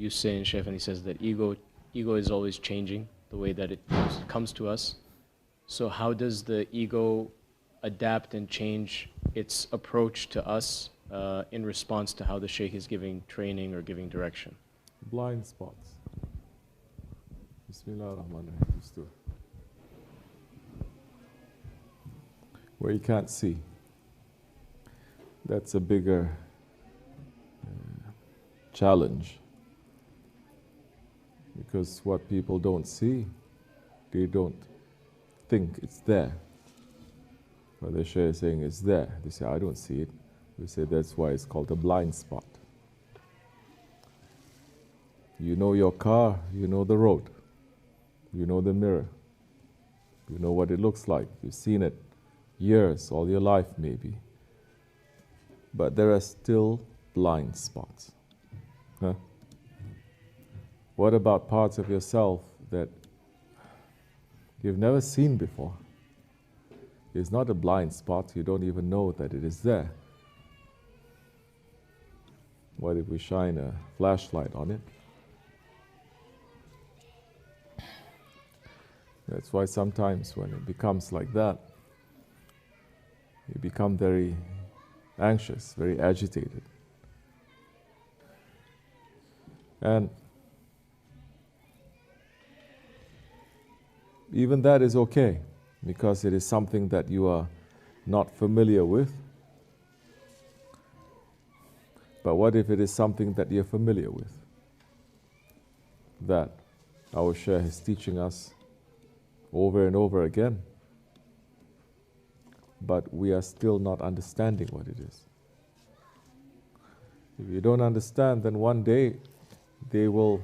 you say in Shaykh, and he says that ego is always changing the way that it comes to us. So how does the ego adapt and change its approach to us in response to how the Shaykh is giving training or giving direction? Blind spots. Bismillah ar-Rahman ar-Rahim. Where you can't see. That's a bigger challenge. Because what people don't see, they don't think it's there. What the Shaykh is saying is there. They say, I don't see it. We say that's why it's called a blind spot. You know your car, you know the road. You know the mirror. You know what it looks like. You've seen it years, all your life maybe. But there are still blind spots. Huh? What about parts of yourself that you've never seen before? It's not a blind spot, you don't even know that it is there. What if we shine a flashlight on it? That's why sometimes when it becomes like that, you become very anxious, very agitated. And even that is okay, because it is something that you are not familiar with. But what if it is something that you're familiar with? That our Shaykh is teaching us over and over again, but we are still not understanding what it is. If you don't understand, then one day they will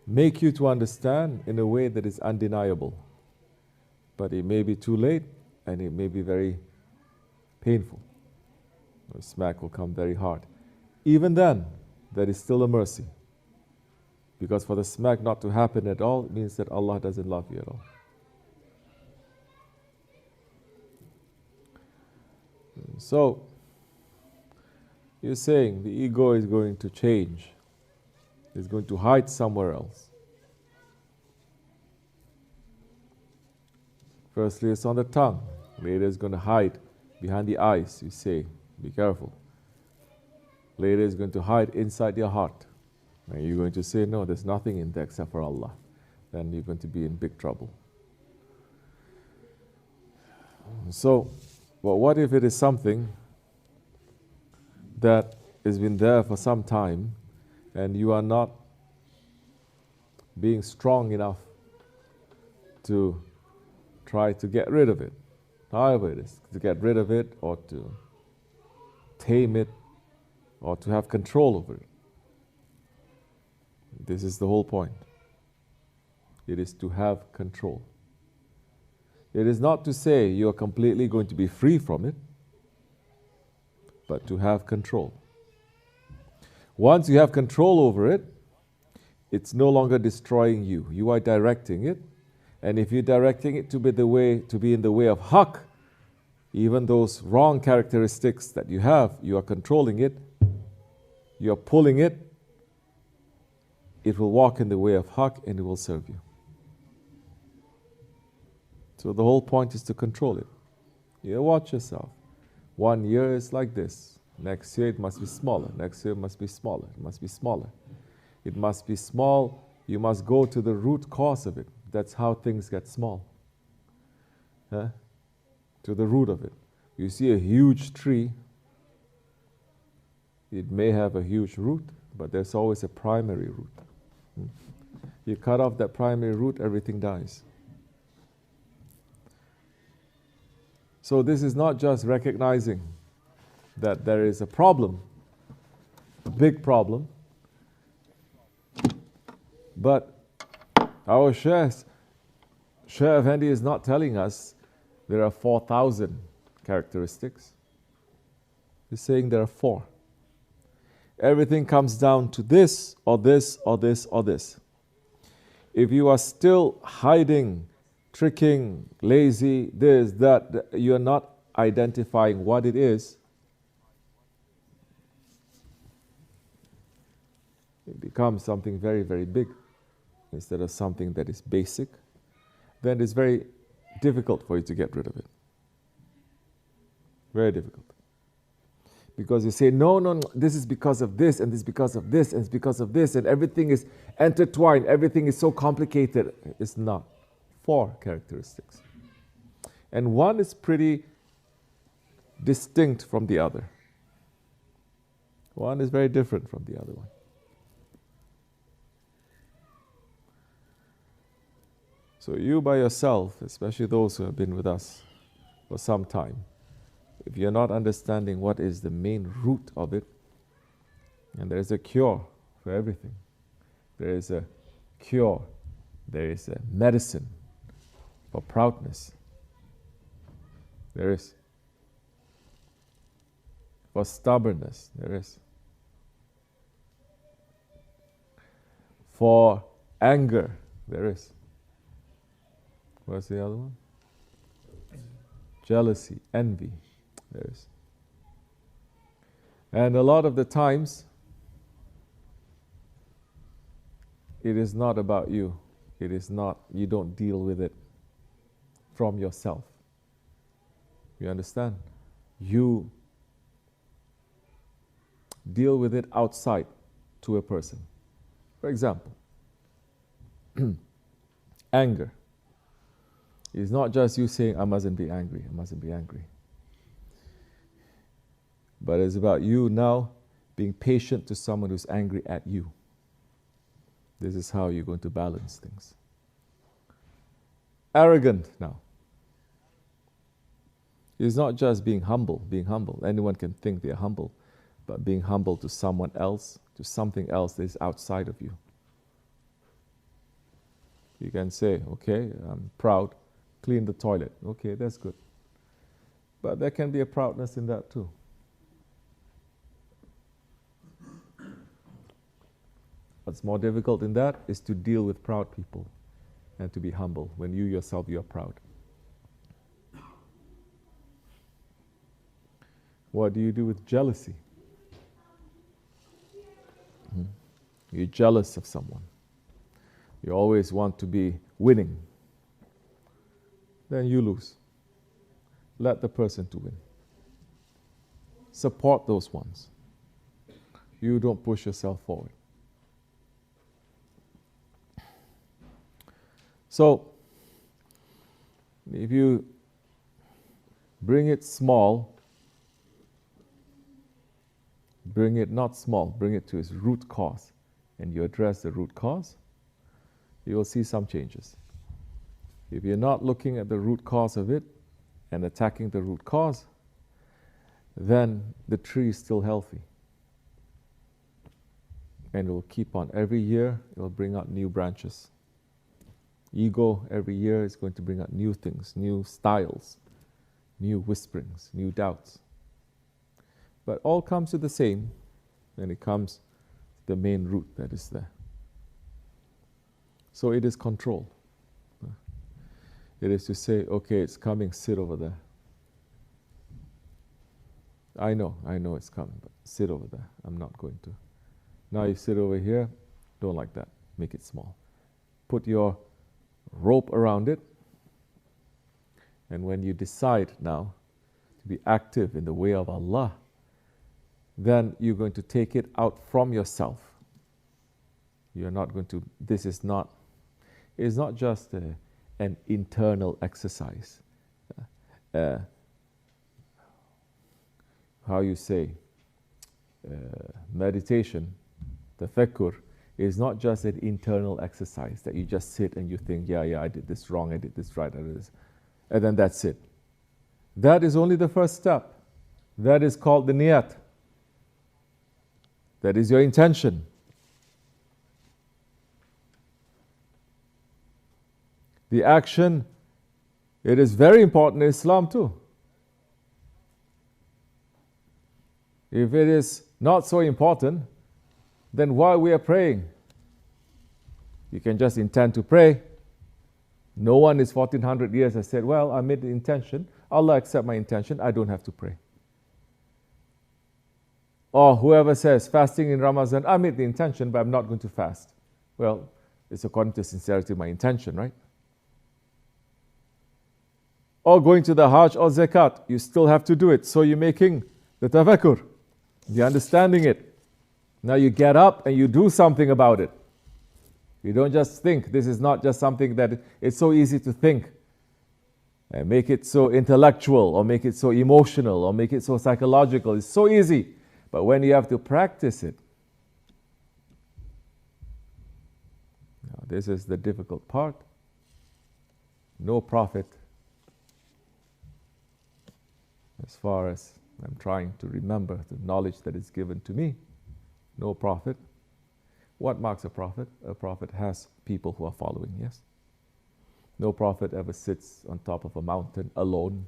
make you to understand in a way that is undeniable. But it may be too late, and it may be very painful. The smack will come very hard. Even then, there is still a mercy. Because for the smack not to happen at all, it means that Allah doesn't love you at all. So, you're saying the ego is going to change. It's going to hide somewhere else. Firstly, it's on the tongue. Later, it's going to hide behind the eyes. You say, be careful. Later, it's going to hide inside your heart. And you're going to say, no, there's nothing in there except for Allah. Then you're going to be in big trouble. So, well, what if it is something that has been there for some time and you are not being strong enough to try to get rid of it? However it is, to get rid of it or to tame it or to have control over it. This is the whole point. It is to have control. It is not to say you are completely going to be free from it, but to have control. Once you have control over it, it's no longer destroying you. You are directing it, and if you're directing it to be in the way of haqq, even those wrong characteristics that you have, you are controlling it, you are pulling it, it will walk in the way of haqq and it will serve you. So the whole point is to control it. You watch yourself. 1 year is like this. Next year it must be smaller. Next year it must be smaller. It must be smaller. It must be small. You must go to the root cause of it. That's how things get small. Huh? To the root of it. You see a huge tree. It may have a huge root, but there's always a primary root. You cut off that primary root, everything dies. So this is not just recognizing that there is a problem, a big problem, but our Shaykh Effendi is not telling us there are 4,000 characteristics. He's saying there are 4. Everything comes down to this or this or this or this. If you are still hiding, tricking, lazy, this, that, you are not identifying what it is, it becomes something very, very big instead of something that is basic, then it's very difficult for you to get rid of it. Very difficult. Because you say, no, this is because of this, and this is because of this, and it's because of this, and everything is intertwined, everything is so complicated. It's not. 4 characteristics. And one is pretty distinct from the other. One is very different from the other one. So you by yourself, especially those who have been with us for some time, if you're not understanding what is the main root of it, and there is a cure for everything. There is a cure, there is a medicine for proudness. There is. For stubbornness, there is. For anger, there is. What's the other one? Jealousy, envy, there is. And a lot of the times, it is not about you. It is not, you don't deal with it from yourself. You understand? You deal with it outside to a person. For example, anger. It's not just you saying, I mustn't be angry, I mustn't be angry. But it's about you now being patient to someone who's angry at you. This is how you're going to balance things. Arrogant now. It's not just being humble. Anyone can think they're humble, but being humble to someone else, to something else that is outside of you. You can say, okay, I'm proud, clean the toilet. Okay, that's good. But there can be a proudness in that too. What's more difficult in that is to deal with proud people and to be humble when you yourself, you're proud. What do you do with jealousy? You're jealous of someone. You always want to be winning. Then you lose. Let the person to win. Support those ones. You don't push yourself forward. So, if you bring it small, bring it not small, bring it to its root cause, and you address the root cause, you will see some changes. If you're not looking at the root cause of it and attacking the root cause, then the tree is still healthy. And it will keep on. Every year, it will bring out new branches. Ego, every year, is going to bring out new things, new styles, new whisperings, new doubts. But all comes to the same when it comes to the main root that is there. So it is control. It is to say, okay, it's coming, sit over there. I know it's coming, but sit over there. I'm not going to. Now you sit over here, don't like that. Make it small. Put your rope around it, and when you decide now to be active in the way of Allah, then you're going to take it out from yourself. You're not going to, it's not just an internal exercise. How you say, meditation, tafakkur, is not just an internal exercise that you just sit and you think, yeah, I did this wrong, I did this right, I did this, and then that's it. That is only the first step. That is called the niyat. That is your intention. The action, it is very important in Islam too. If it is not so important, then why we are praying? You can just intend to pray. No one is 1400 years has said, well, I made the intention. Allah accept my intention. I don't have to pray. Or whoever says, fasting in Ramadan, I made the intention, but I'm not going to fast. Well, it's according to sincerity of my intention, right? Or going to the Hajj or Zakat, you still have to do it. So you're making the tafakkur. You're understanding it. Now you get up and you do something about it. You don't just think. This is not just something that it's so easy to think and make it so intellectual or make it so emotional or make it so psychological. It's so easy. But when you have to practice it, now this is the difficult part. No prophet, as far as I'm trying to remember the knowledge that is given to me, no prophet. What marks a prophet? A prophet has people who are following, yes? No prophet ever sits on top of a mountain alone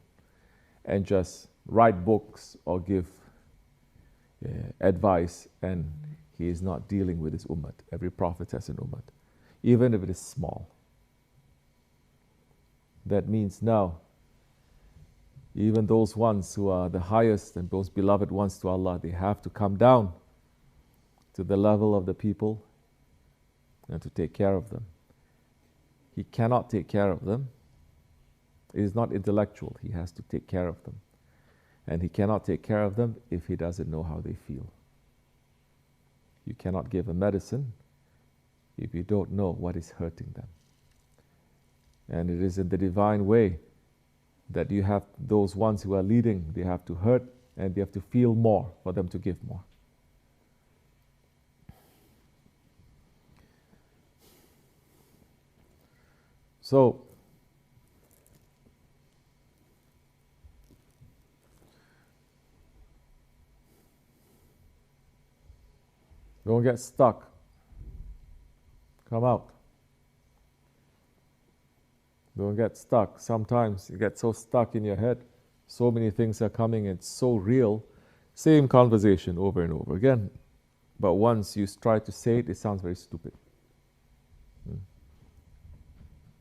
and just write books or give advice, and he is not dealing with his ummah. Every prophet has an ummah, even if it is small. That means now, even those ones who are the highest and most beloved ones to Allah, they have to come down to the level of the people and to take care of them. He cannot take care of them. It is not intellectual. He has to take care of them. And he cannot take care of them if he doesn't know how they feel. You cannot give a medicine if you don't know what is hurting them. And it is in the divine way that you have those ones who are leading, they have to hurt and they have to feel more for them to give more. So, don't get stuck. Come out. Don't get stuck. Sometimes you get so stuck in your head, so many things are coming, it's so real. Same conversation over and over again. But once you try to say it, it sounds very stupid.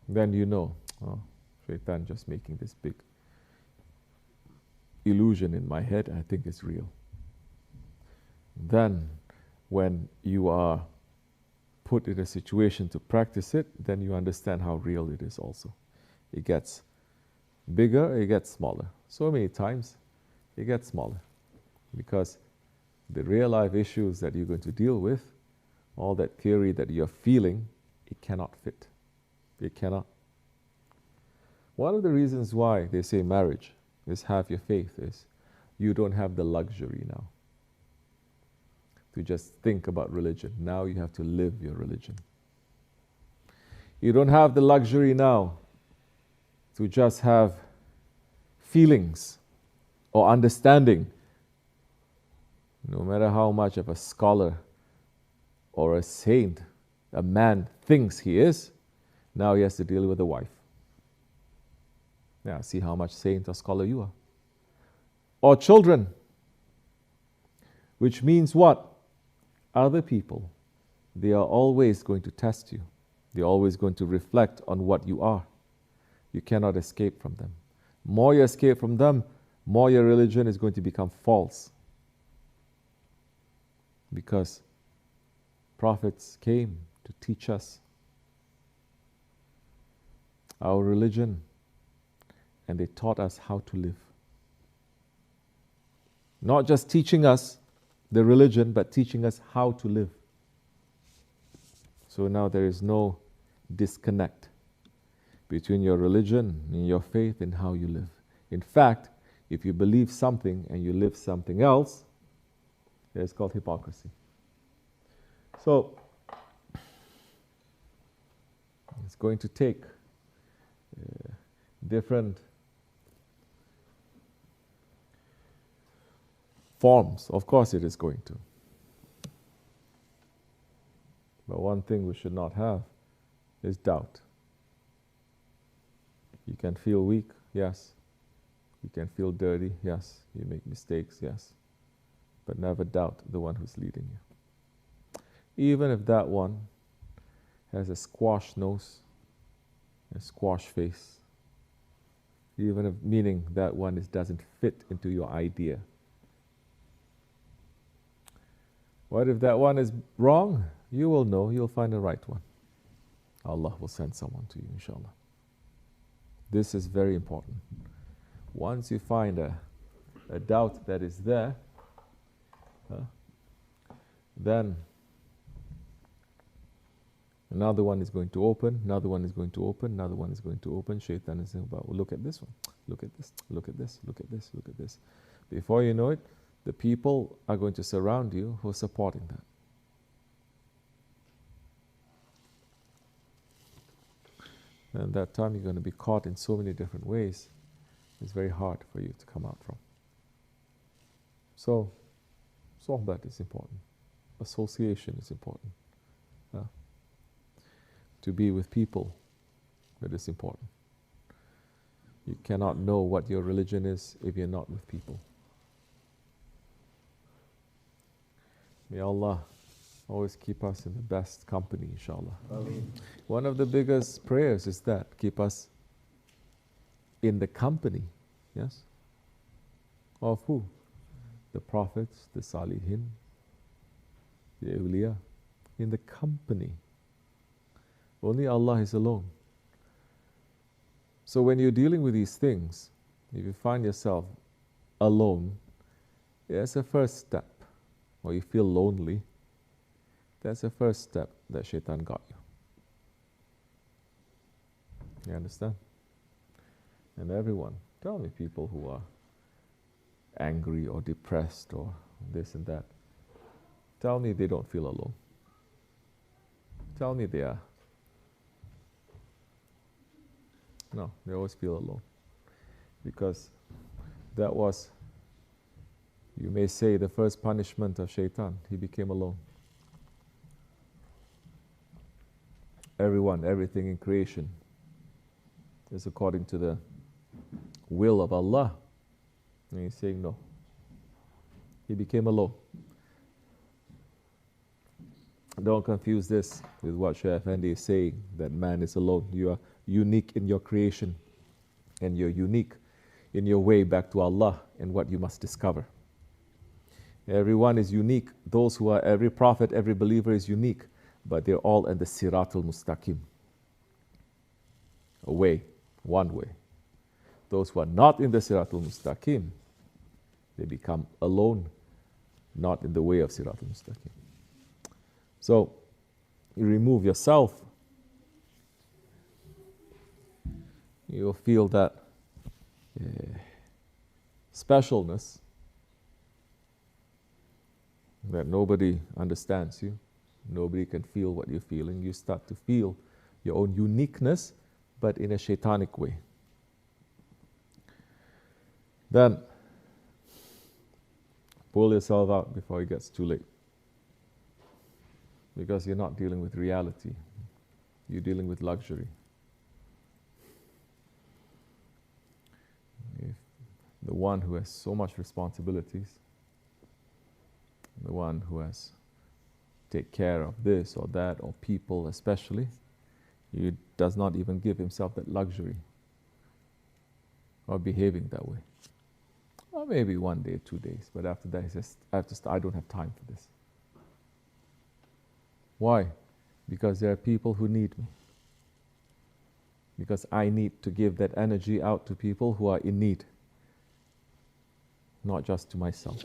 Then you know, oh, Shaitan just making this big illusion in my head, I think it's real. Then, when you are put in a situation to practice it, then you understand how real it is also. It gets bigger, it gets smaller. So many times, it gets smaller. Because the real life issues that you're going to deal with, all that theory that you're feeling, it cannot fit. It cannot. One of the reasons why they say marriage is have your faith is you don't have the luxury now to just think about religion. Now you have to live your religion. You don't have the luxury now to just have feelings or understanding. No matter how much of a scholar or a saint a man thinks he is, now he has to deal with a wife. Now see how much saint or scholar you are. Or children, which means what? Other people, they are always going to test you. They're always going to reflect on what you are. You cannot escape from them. More you escape from them, more your religion is going to become false. Because prophets came to teach us our religion, and they taught us how to live. Not just teaching us the religion, but teaching us how to live. So now there is no disconnect between your religion and your faith and how you live. In fact, if you believe something and you live something else, it's called hypocrisy. So, it's going to take different forms. Of course it is going to. But one thing we should not have is doubt. You can feel weak, yes. You can feel dirty, yes. You make mistakes, yes. But never doubt the one who's leading you. Even if that one has a squash nose, a squash face, even if meaning that one doesn't fit into your idea. What if that one is wrong? You will know, you'll find the right one. Allah will send someone to you, inshallah. This is very important. Once you find a doubt that is there, then another one is going to open, another one is going to open, another one is going to open. Shaitan is saying, well, look at this one, look at this, look at this, look at this, look at this. Before you know it, the people are going to surround you who are supporting that. And that time you're going to be caught in so many different ways. It's very hard for you to come out from. So, sohbat is important. Association is important. To be with people, that is important. You cannot know what your religion is if you're not with people. May Allah always keep us in the best company, inshallah. Ameen. One of the biggest prayers is that, keep us in the company, yes? Of who? The prophets, the salihin, the awliya, in the company. Only Allah is alone. So when you're dealing with these things, if you find yourself alone, that's the first step. Or you feel lonely, that's the first step that shaitan got you. You understand? And everyone, tell me people who are angry or depressed or this and that, tell me they don't feel alone. Tell me they are. No, they always feel alone. Because that was, you may say, the first punishment of shaitan. He became alone. Everyone, everything in creation is according to the will of Allah. And he's saying no. He became alone. Don't confuse this with what Shaykh Effendi is saying, that man is alone. You are unique in your creation, and you're unique in your way back to Allah and what you must discover. Everyone is unique. Those who are, every prophet, every believer is unique, but they're all in the Siratul Mustaqim. A way, one way. Those who are not in the Siratul Mustaqim, they become alone, not in the way of Siratul Mustaqim. So, you remove yourself, you'll feel that specialness, that nobody understands you, nobody can feel what you're feeling. You start to feel your own uniqueness, but in a shaitanic way. Then, pull yourself out before it gets too late. Because you're not dealing with reality. You're dealing with luxury. If the one who has so much responsibilities, the one who has to take care of this or that, or people especially, he does not even give himself that luxury of behaving that way. Or maybe 1 day, 2 days, but after that he says, I don't have time for this. Why? Because there are people who need me. Because I need to give that energy out to people who are in need, not just to myself.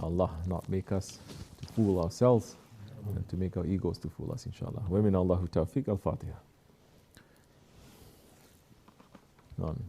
Allah not make us to fool ourselves and to make our egos to fool us, inshallah. Wa min Allahu tawfiq. Al-Fatiha. Amen.